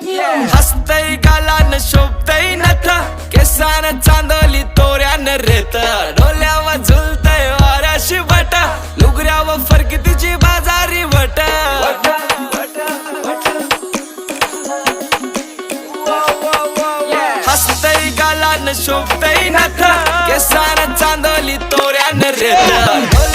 हसतय गालान शोभतय नथ केसान चांदोली तोऱ्यान रेत डोल्यावर झुलतय वाऱ्याशी बट लुगऱ्यावर फरकतीची बाजारी वट हसतय गालान शोभतय नथ केसान चांदोली तोऱ्यान रेत